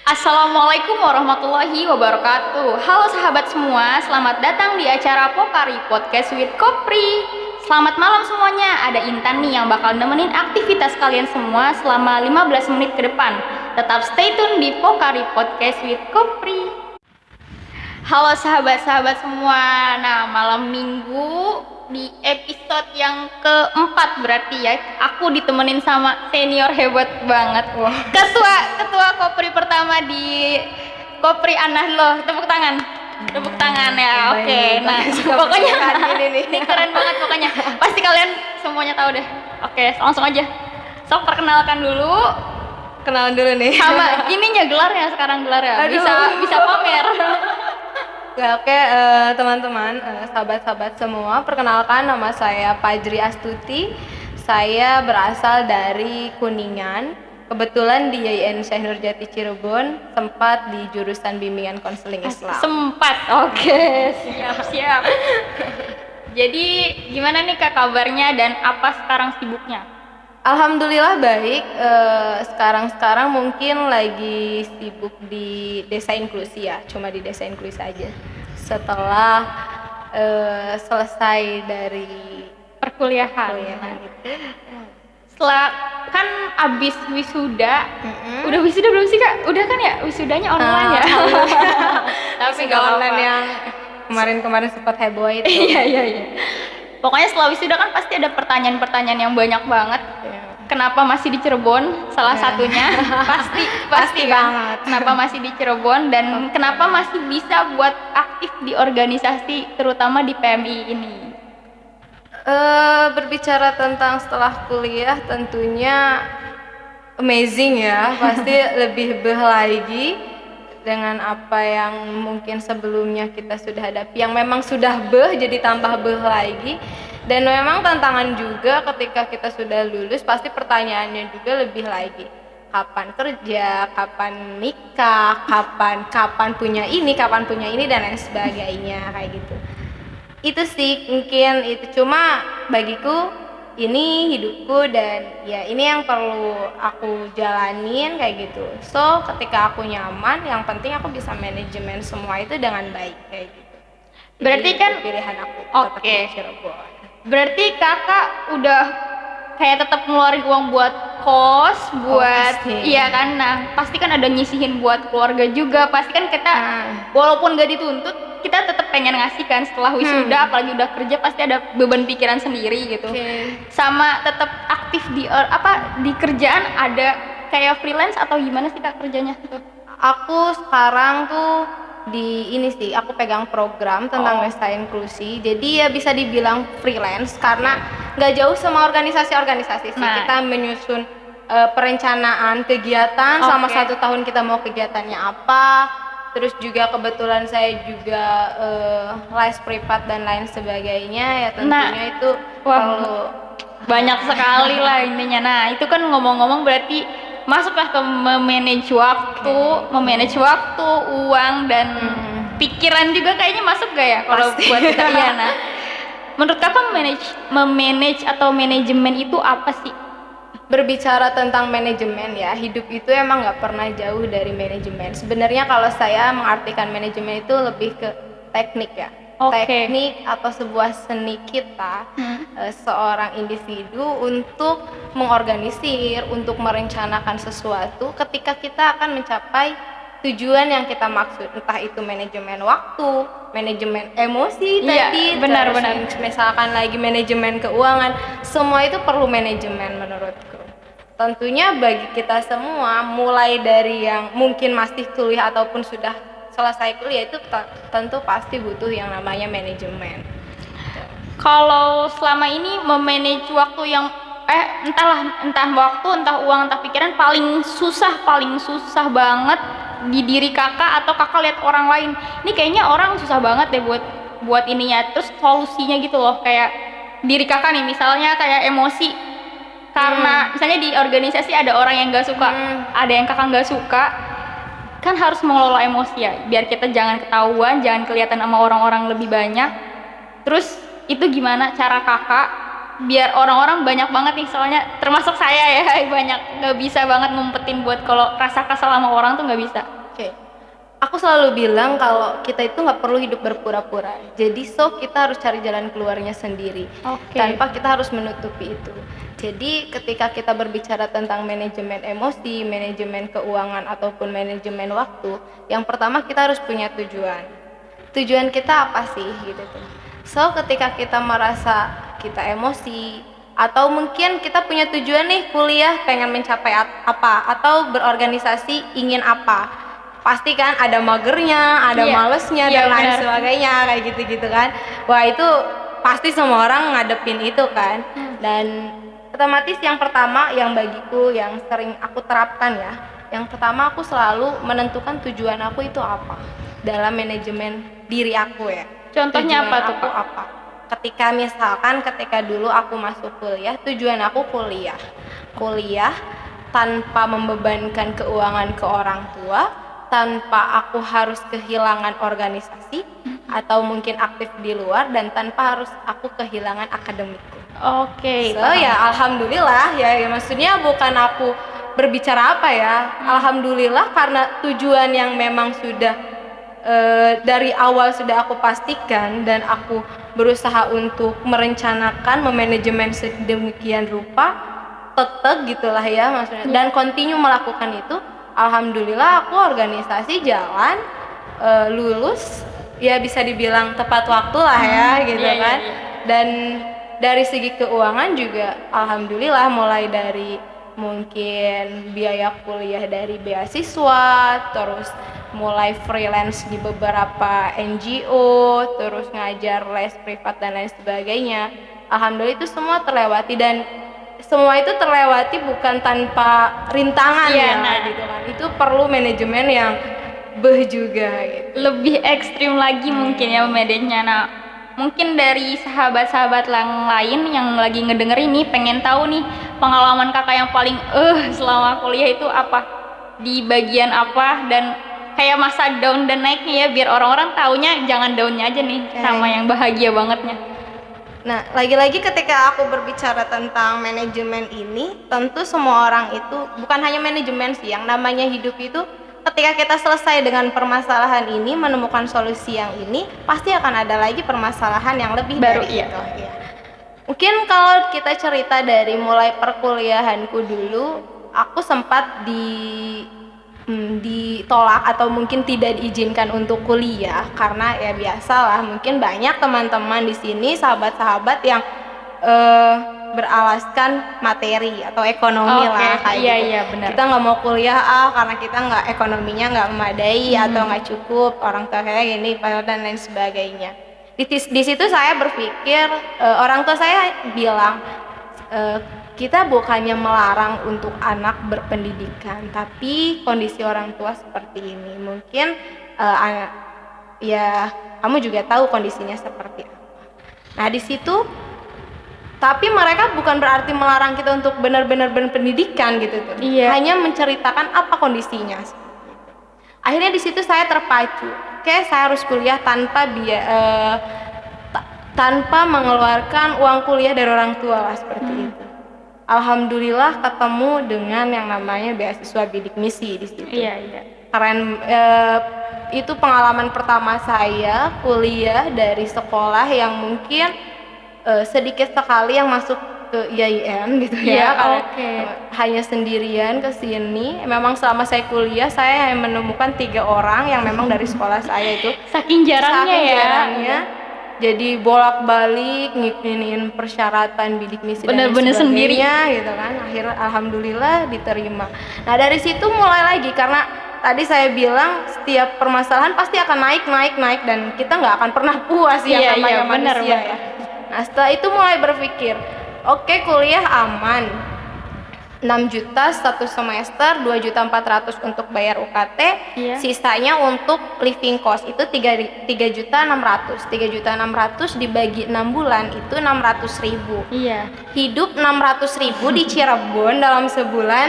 Assalamualaikum warahmatullahi wabarakatuh. Halo sahabat semua, selamat datang di acara Pokari Podcast with Kopri. Selamat malam semuanya, ada Intan nih yang bakal nemenin aktivitas kalian semua selama 15 menit ke depan. Tetap stay tune di Pokari Podcast with Kopri. Halo sahabat-sahabat semua, nah malam minggu di episode yang keempat berarti ya, aku ditemenin sama senior hebat banget. Wah. Ketua Kopri pertama di Kopri Anahlo, tepuk tangan ya. Oke, nah pokoknya ini keren banget pokoknya. Pasti kalian semuanya tahu deh. Oke, langsung aja. Sok perkenalkan dulu. Kenalan dulu nih. Sama ininya gelar ya sekarang gelar ya. Aduh. Bisa pamer. Ya, oke, teman-teman, sahabat-sahabat semua, perkenalkan nama saya Fajri Astuti. Saya berasal dari Kuningan. Kebetulan di YIN Syekh Nurjati Cirebon, sempat di jurusan bimbingan konseling Islam. Sempat. Oke, siap. Jadi gimana nih Kak kabarnya dan apa sekarang sibuknya? Alhamdulillah baik. Sekarang mungkin lagi sibuk di desa inklusi ya, cuma di desa inklusi aja. Setelah selesai dari Perkuliahan. gitu. Setelah kan abis wisuda, udah wisuda belum sih Kak? Udah kan ya wisudanya online ya? Tapi Wisuda gak online apa-apa. yang kemarin sempat heboh itu. Iya. Pokoknya setelah wisuda kan pasti ada pertanyaan-pertanyaan yang banyak banget. Iya. Kenapa masih di Cirebon? Salah satunya pasti kan. banget. Kenapa masih di Cirebon dan kenapa masih bisa buat aktif di organisasi terutama di PMI ini? Berbicara tentang setelah kuliah tentunya amazing ya, pasti lebih beh lagi dengan apa yang mungkin sebelumnya kita sudah hadapi, yang memang sudah beh jadi tambah beh lagi. Dan memang tantangan juga ketika kita sudah lulus, pasti pertanyaannya juga lebih lagi. Kapan kerja, kapan nikah, kapan punya ini, dan lain sebagainya kayak gitu. Itu sih mungkin itu, cuma bagiku ini hidupku dan ya ini yang perlu aku jalanin kayak gitu. So ketika aku nyaman, yang penting aku bisa manajemen semua itu dengan baik kayak gitu. Berarti Jadi, kan itu pilihan aku tetap oke. di Cirebon. Berarti kakak udah kayak tetap ngeluarin uang buat kos, buat pasti. iya kan. Nah pasti kan ada nyisihin buat keluarga juga. Pasti kan kita walaupun gak dituntut, kita tetap pengen ngasih kan setelah wisuda, apalagi udah kerja pasti ada beban pikiran sendiri gitu. Oke. Sama tetap aktif di di kerjaan, ada kayak freelance atau gimana sih Kak kerjanya tuh? Aku sekarang tuh di ini sih, aku pegang program tentang desa inklusi. Jadi ya bisa dibilang freelance karena nggak jauh sama organisasi-organisasi sih. Nah. Kita menyusun perencanaan kegiatan selama Oke. 1 tahun, kita mau kegiatannya apa. Terus juga kebetulan saya juga les privat dan lain sebagainya ya, tentunya itu wah. perlu Banyak sekali lah intinya. Nah itu kan ngomong-ngomong berarti masuklah ke memanage waktu, uang dan pikiran juga kayaknya masuk gak ya kalau Pasti. buat kita iya. Nah menurut kakak memanage atau manajemen itu apa sih? Berbicara tentang manajemen ya, hidup itu emang nggak pernah jauh dari manajemen. Sebenarnya kalau saya mengartikan manajemen itu lebih ke teknik ya. Oke. Teknik atau sebuah seni kita, seorang individu untuk mengorganisir, untuk merencanakan sesuatu ketika kita akan mencapai tujuan yang kita maksud, entah itu manajemen waktu, manajemen emosi Iya, tadi, benar. terus misalkan lagi manajemen keuangan, semua itu perlu manajemen menurutku. Tentunya bagi kita semua, mulai dari yang mungkin masih kuliah ataupun sudah selesai kuliah, itu tentu pasti butuh yang namanya manajemen. Kalau selama ini memanage waktu yang entah waktu, entah uang, entah pikiran paling susah banget di diri kakak atau kakak lihat orang lain. Ini kayaknya orang susah banget deh buat ininya. Terus solusinya gitu loh, kayak diri kakak nih misalnya kayak emosi. Karena misalnya di organisasi ada orang yang gak suka, ada yang kakak gak suka, kan harus mengelola emosi ya, biar kita jangan ketahuan, jangan kelihatan sama orang-orang lebih banyak. Terus itu gimana cara kakak biar orang-orang banyak banget nih, soalnya termasuk saya ya banyak nggak bisa banget ngumpetin buat kalau rasa kesel sama orang tuh nggak bisa. Oke. Aku selalu bilang kalau kita itu nggak perlu hidup berpura-pura. Jadi kita harus cari jalan keluarnya sendiri. Oke. Tanpa kita harus menutupi itu. Jadi ketika kita berbicara tentang manajemen emosi, manajemen keuangan ataupun manajemen waktu, yang pertama kita harus punya tujuan. Tujuan kita apa sih gitu tuh. So ketika kita merasa kita emosi atau mungkin kita punya tujuan nih kuliah pengen mencapai apa atau berorganisasi ingin apa, pasti kan ada magernya, ada malesnya dan lain sebagainya kayak gitu-gitu kan. Wah itu pasti semua orang ngadepin itu kan. Dan otomatis yang pertama yang bagiku yang sering aku terapkan ya, yang pertama aku selalu menentukan tujuan aku itu apa dalam manajemen diri aku ya. Contohnya tujuan apa tuh aku Kak? apa? Ketika dulu aku masuk kuliah, tujuan aku kuliah tanpa membebankan keuangan ke orang tua, tanpa aku harus kehilangan organisasi atau mungkin aktif di luar, dan tanpa harus aku kehilangan akademikku. Oke. So ya alhamdulillah ya maksudnya bukan aku berbicara apa ya, alhamdulillah karena tujuan yang memang sudah dari awal sudah aku pastikan dan aku berusaha untuk merencanakan, memanajemen sedemikian rupa, tetap gitulah ya maksudnya, dan continue melakukan itu. Alhamdulillah aku organisasi jalan, lulus ya bisa dibilang tepat waktu lah ya gitu kan. Dan dari segi keuangan juga alhamdulillah, mulai dari mungkin biaya kuliah dari beasiswa, terus mulai freelance di beberapa NGO, terus ngajar les privat dan lain sebagainya. Alhamdulillah itu semua terlewati, dan semua itu terlewati bukan tanpa rintangan gitu kan. Itu perlu manajemen yang juga gitu. Lebih ekstrim lagi mungkin ya medannya. Nah, mungkin dari sahabat-sahabat yang lain yang lagi ngedenger ini pengen tahu nih pengalaman kakak yang paling selama kuliah itu apa, di bagian apa, dan kayak masa down dan naiknya ya, biar orang-orang taunya jangan downnya aja nih, sama yang bahagia bangetnya. Nah, lagi-lagi ketika aku berbicara tentang manajemen ini, tentu semua orang itu bukan hanya manajemen sih, yang namanya hidup itu ketika kita selesai dengan permasalahan ini, menemukan solusi yang ini, pasti akan ada lagi permasalahan yang lebih baru dari itu. Ya. Mungkin kalau kita cerita dari mulai perkuliahanku dulu, aku sempat ditolak atau mungkin tidak diizinkan untuk kuliah karena ya biasalah, mungkin banyak teman-teman di sini sahabat-sahabat yang beralaskan materi atau ekonomi lah kayak gitu. Iya, benar. Kita nggak mau kuliah karena kita nggak, ekonominya nggak memadai atau nggak cukup, orang tua saya gini dan lain sebagainya. Di situ saya berpikir, orang tua saya bilang, kita bukannya melarang untuk anak berpendidikan, tapi kondisi orang tua seperti ini. Mungkin ya kamu juga tahu kondisinya seperti apa. Nah di situ, tapi mereka bukan berarti melarang kita untuk benar-benar berpendidikan gitu tuh. Iya. Hanya menceritakan apa kondisinya. Akhirnya di situ saya terpacu. Oke, saya harus kuliah tanpa mengeluarkan uang kuliah dari orang tua lah, seperti itu. Alhamdulillah ketemu dengan yang namanya beasiswa bidik misi di situ. Iya. Keren, itu pengalaman pertama saya kuliah dari sekolah yang mungkin sedikit sekali yang masuk ke IAIN gitu ya. Hanya sendirian ke sini. Memang selama saya kuliah saya menemukan 3 orang yang memang dari sekolah saya itu. Saking jarangnya. Jadi bolak-balik ngikutin persyaratan bidik misi bener-bener sendirinya gitu kan. Akhirnya alhamdulillah diterima. Nah dari situ mulai lagi, karena tadi saya bilang setiap permasalahan pasti akan naik dan kita nggak akan pernah puas ya namanya manusia ya. Nah setelah itu mulai berpikir, oke, kuliah aman, 6 juta 1 semester, 2.400.000 untuk bayar UKT, sisanya untuk living cost itu 3.600.000. 3.600.000 dibagi 6 bulan itu 600.000. Hidup 600.000 di Cirebon dalam sebulan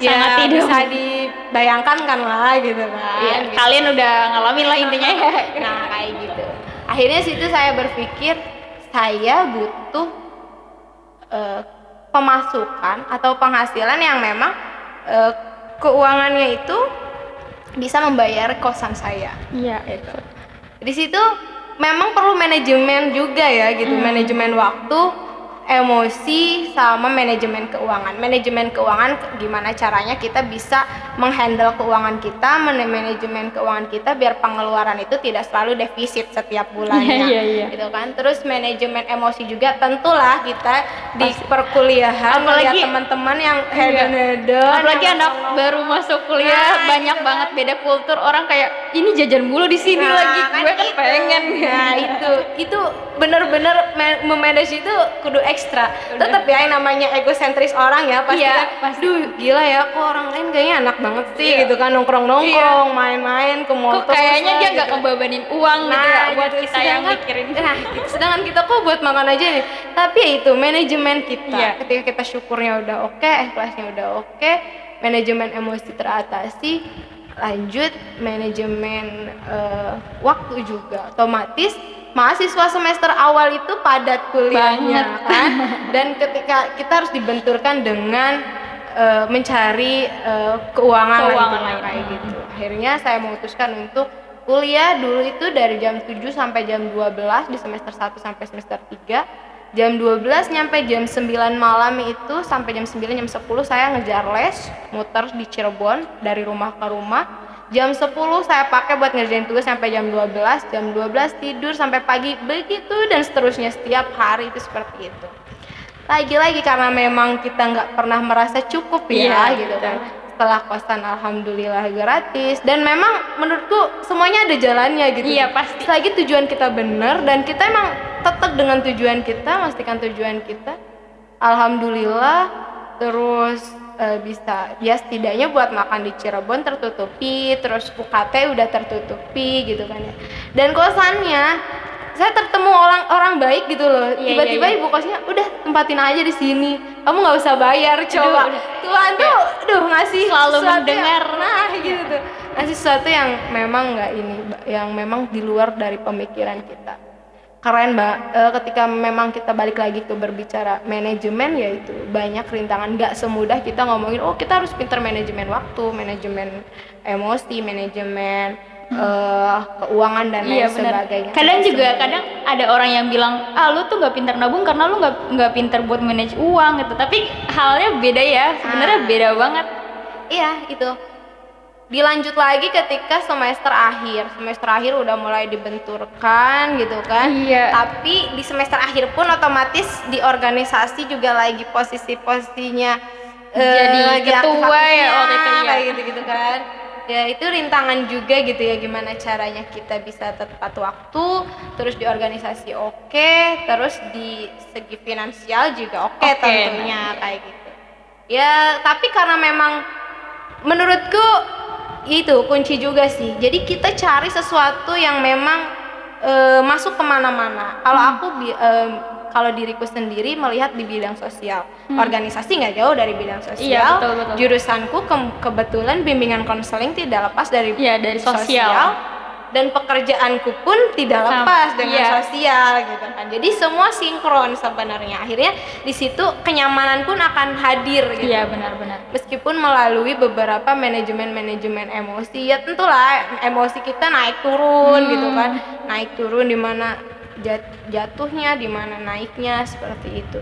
ya bisa dibayangkan kan lah gitu kan. Gitu. Kalian udah ngalamin lah intinya ya. Nah kayak gitu. Akhirnya situ saya berpikir saya butuh eh, pemasukan atau penghasilan yang memang keuangannya itu bisa membayar kosan saya. Iya. Gitu. Di situ memang perlu manajemen juga ya gitu, manajemen waktu, emosi, sama manajemen keuangan. Manajemen keuangan gimana caranya kita bisa menghandle keuangan kita, manajemen keuangan kita biar pengeluaran itu tidak selalu defisit setiap bulannya. Iya. Gitu kan. Terus manajemen emosi juga tentulah kita di perkuliahan Apalagi melihat teman-teman yang hedon-hedon, apalagi yang anak baru masuk kuliah, banyak gitu banget beda kultur. Orang kayak ini jajan mulu di sini lagi, gue kan itu. pengen. Nah itu bener-bener memanage itu kudu ekstra. Tetap ya yang namanya egosentris orang ya pasti Iya, kan, pasti. duh gila ya kok orang lain kayaknya enak banget sih gitu kan, nongkrong-nongkrong, main-main ke motor. Kok kayaknya dia gitu. nggak ngebebanin uang gitu ya buat gitu. kita yang mikirin. Nah, sedangkan kita kok buat makan aja nih. Tapi ya itu manajemen kita. Iya. Ketika kita syukurnya udah oke, ikhlasnya udah oke, manajemen emosi teratasi, lanjut manajemen waktu juga. Otomatis mahasiswa semester awal itu padat kuliahnya kan, dan ketika kita harus dibenturkan dengan mencari keuangan Keuangan kayak gitu. Akhirnya saya memutuskan untuk kuliah dulu itu dari jam 7 sampai jam 12 di semester 1 sampai semester 3. Jam 12 nyampe jam 9 malam itu, sampai jam 9 jam 10 saya ngejar les, muter di Cirebon dari rumah ke rumah. Jam 10 saya pakai buat ngerjain tugas sampai jam 12, jam 12 tidur sampai pagi, begitu dan seterusnya setiap hari itu seperti itu. Lagi-lagi karena memang kita nggak pernah merasa cukup ya, gitu kan. Setelah kosan alhamdulillah gratis, dan memang menurutku semuanya ada jalannya gitu. Iya pasti. Selagi tujuan kita benar dan kita emang tetap dengan tujuan kita, pastikan tujuan kita, alhamdulillah. Terus bisa ya setidaknya buat makan di Cirebon tertutupi, terus UKT udah tertutupi gitu kan ya. Dan kosannya saya tertemu orang baik gitu loh. Tiba-tiba ibu kosnya udah tempatin aja di sini, kamu nggak usah bayar, coba. Tuhan tuh ngasih selalu sesuatu mendengar. gitu tuh, ngasih sesuatu yang memang nggak ini, yang memang di luar dari pemikiran kita. Keren Mbak, ketika memang kita balik lagi ke berbicara manajemen, yaitu banyak rintangan, nggak semudah kita ngomongin oh kita harus pintar manajemen waktu, manajemen emosi, manajemen keuangan dan lain sebagainya. Kadang ada orang yang bilang lu tuh nggak pintar nabung karena lu nggak pintar buat manage uang gitu, tapi halnya beda ya, sebenarnya beda banget. Iya itu. Dilanjut lagi ketika semester akhir udah mulai dibenturkan gitu kan. Iya. Tapi di semester akhir pun otomatis di organisasi juga lagi posisinya jadi ketua ya waktu itu ya. Kayak gitu kan. Ya itu rintangan juga gitu ya, gimana caranya kita bisa tepat waktu, terus di organisasi oke, terus di segi finansial juga oke tentunya kayak gitu. Ya tapi karena memang menurutku itu kunci juga sih. Jadi kita cari sesuatu yang memang masuk kemana-mana. Kalau aku kalau diriku sendiri melihat di bidang sosial, organisasi nggak jauh dari bidang sosial. Iya, betul. Jurusanku kebetulan bimbingan konseling tidak lepas dari sosial. Dan pekerjaanku pun tidak lepas dengan sosial gitu kan. Jadi semua sinkron sebenarnya. Akhirnya di situ kenyamanan pun akan hadir gitu. Iya, benar-benar. Meskipun melalui beberapa manajemen emosi, ya tentulah emosi kita naik turun gitu kan. Naik turun di mana jatuhnya, di mana naiknya, seperti itu.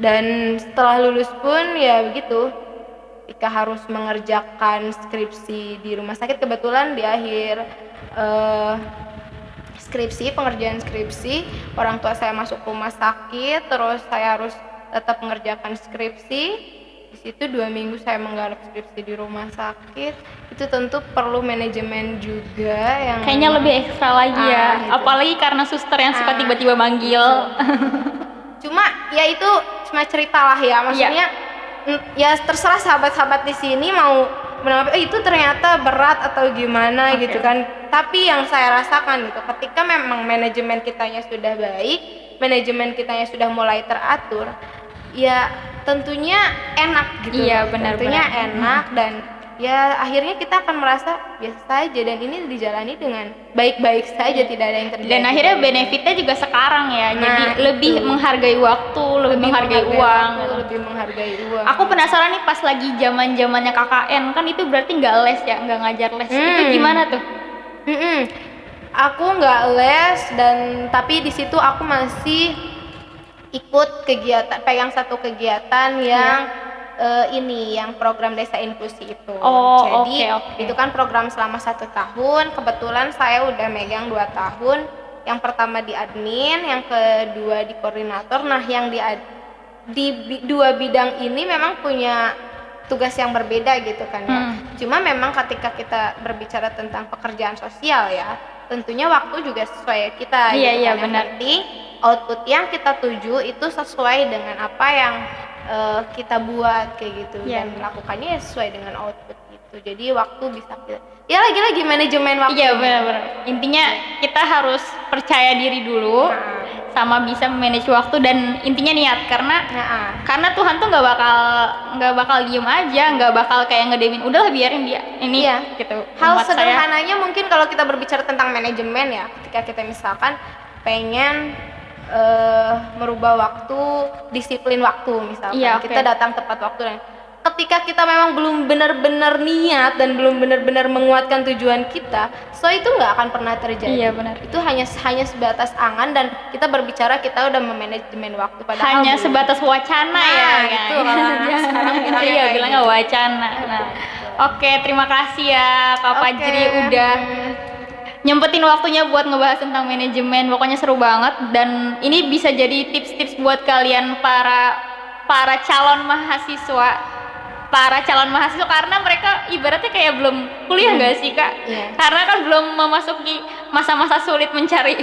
Dan setelah lulus pun ya begitu. Ketika harus mengerjakan skripsi di rumah sakit, kebetulan di akhir pengerjaan skripsi, orang tua saya masuk rumah sakit, terus saya harus tetap mengerjakan skripsi. Di situ 2 minggu saya menggarap skripsi di rumah sakit. Itu tentu perlu manajemen juga yang kayaknya lebih ekstra lagi ya, gitu. apalagi karena suster yang suka tiba-tiba manggil. Cuma ya itu cuma cerita lah ya, maksudnya ya terserah sahabat-sahabat di sini mau menanggapi itu ternyata berat atau gimana gitu kan. Tapi yang saya rasakan gitu, ketika memang manajemen kitanya sudah baik, manajemen kitanya sudah mulai teratur, ya tentunya enak gitu. Iya, benar-benar. Tentunya enak dan ya akhirnya kita akan merasa biasa saja dan ini dijalani dengan baik-baik saja, tidak ada yang terjadi. Dan akhirnya benefitnya juga sekarang ya, jadi lebih menghargai waktu, lebih menghargai uang, lebih menghargai uang. Aku penasaran nih, pas lagi zamannya KKN kan itu berarti nggak les ya, nggak ngajar les, itu gimana tuh? Aku nggak les, dan tapi di situ aku masih ikut kegiatan, pegang satu kegiatan yang yang program desa inklusi itu. Jadi itu kan program selama 1 tahun. Kebetulan saya udah megang 2 tahun. Yang pertama di admin, yang kedua di koordinator. Nah, yang di 2 bidang ini memang punya tugas yang berbeda gitu kan ya. Cuma memang ketika kita berbicara tentang pekerjaan sosial ya, tentunya waktu juga sesuai kita. Iya, gitu kan. benar. Yang penting output yang kita tuju itu sesuai dengan apa yang kita buat kayak gitu, dan melakukannya sesuai dengan output gitu. Jadi waktu bisa kita, ya lagi-lagi manajemen waktu. Iya, benar-benar. Intinya kita harus percaya diri dulu, sama bisa manage waktu, dan intinya niat, karena Tuhan tuh nggak bakal diem aja, nggak bakal kayak ngedemin udahlah biarin dia ini gitu. Hal sederhananya mungkin kalau kita berbicara tentang manajemen ya, ketika kita misalkan pengen merubah waktu, disiplin waktu misalkan, kita datang tepat waktu, dan ketika kita memang belum benar-benar niat dan belum benar-benar menguatkan tujuan kita, so itu nggak akan pernah terjadi. Iya, benar. Itu hanya sebatas angan, dan kita berbicara kita udah memanajemen waktu, padahal hanya sebatas wacana itu sekarang bilangnya wacana. Oke, terima kasih ya Kak Fajri udah nyempetin waktunya buat ngebahas tentang manajemen. Pokoknya seru banget, dan ini bisa jadi tips-tips buat kalian para calon mahasiswa karena mereka ibaratnya kayak belum kuliah nggak sih Kak? Karena kan belum memasuki masa-masa sulit mencari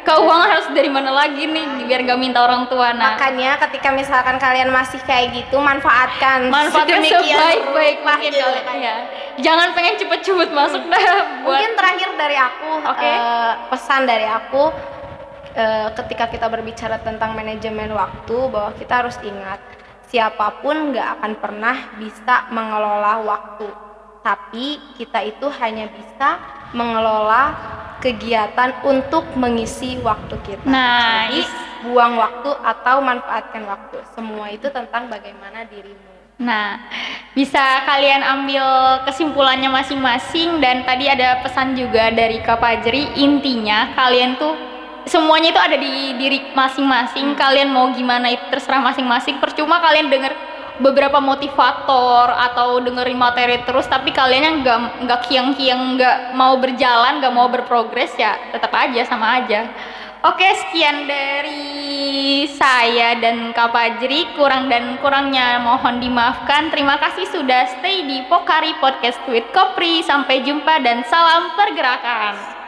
keuangan, harus dari mana lagi nih biar gak minta orang tua. Makanya ketika misalkan kalian masih kayak gitu, manfaatkan sebaik-baik mungkin kalian ya. Jangan pengen cepet-cepet masuk dah. Mungkin terakhir dari aku, pesan dari aku, ketika kita berbicara tentang manajemen waktu, bahwa kita harus ingat, siapapun gak akan pernah bisa mengelola waktu, tapi kita itu hanya bisa mengelola kegiatan untuk mengisi waktu kita. Jadi buang waktu atau manfaatkan waktu, semua itu tentang bagaimana dirimu. Nah, bisa kalian ambil kesimpulannya masing-masing, dan tadi ada pesan juga dari Kak Fajri, intinya kalian tuh semuanya itu ada di diri masing-masing. Kalian mau gimana itu terserah masing-masing. Percuma kalian denger beberapa motivator atau dengerin materi terus tapi kalian yang nggak kiang-kiang, nggak mau berjalan, nggak mau berprogres, ya tetap aja sama aja. Oke, sekian dari saya dan Kak Fajri. Kurang dan kurangnya mohon dimaafkan. Terima kasih sudah stay di Pokari Podcast with Kopri. Sampai jumpa dan salam pergerakan.